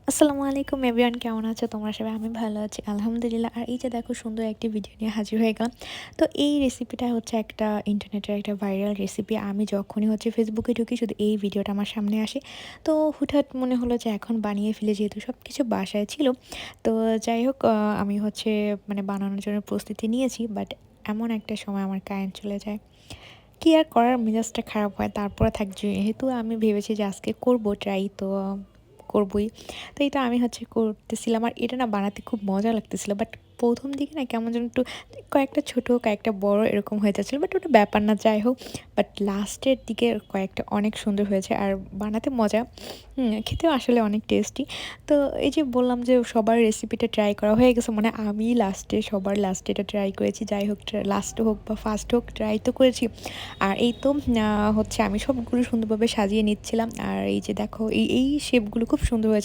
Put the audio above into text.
আসসালামু আলাইকুম এভরিওয়ান, কেমন আছো তোমরা সবাই? আমি ভালো আছি আলহামদুলিল্লাহ। আর এই যে দেখো, সুন্দর একটি ভিডিও নিয়ে হাজির হয়ে গেলাম। তো এই রেসিপিটা হচ্ছে একটা ইন্টারনেটের একটা ভাইরাল রেসিপি। আমি যখনই হচ্ছে ফেসবুকে ঢুকি শুধু এই ভিডিওটা আমার সামনে আসে। তো হুটহাট মনে হলো যে এখন বানিয়ে ফেলে, যেহেতু সব কিছু বাসায় ছিল। তো যাই হোক, আমি হচ্ছে মানে বানানোর জন্য প্রস্তুতি নিয়েছি, বাট এমন একটা সময় আমার কারেন্ট চলে যায়। কি আর করার, মেজাজটা খারাপ হয়। তারপরে থাক, যেহেতু আমি ভেবেছি যে আজকে করব ট্রাই, তো করবই। তো এটা আমি হচ্ছে করতেছিলাম, আর এটা না বানাতে খুব মজা লাগতেছিল। বাট প্রথম দিকে না কেমন যেন একটু কয়েকটা ছোট কয়েকটা বড় এরকম হয়ে যাচ্ছিলো, বাট ওটা ব্যাপার না, যাই হোক। বাট লাস্টের দিকে কয়েকটা অনেক সুন্দর হয়েছে, আর বানাতে মজা। খেতেও আসলে অনেক টেস্টি। তো এই যে বললাম যে সবার রেসিপিটা ট্রাই করা হয়ে গেছে, মানে আমি লাস্টে, সবার লাস্টে এটা ট্রাই করেছি। যাই হোক, লাস্ট হোক বা ফার্স্ট হোক, ট্রাই তো করেছি। আর এই তো হচ্ছে আমি সবগুলো সুন্দরভাবে সাজিয়ে নিচ্ছিলাম। আর এই যে দেখো, এই শেপগুলো খুব সুন্দর হয়েছে।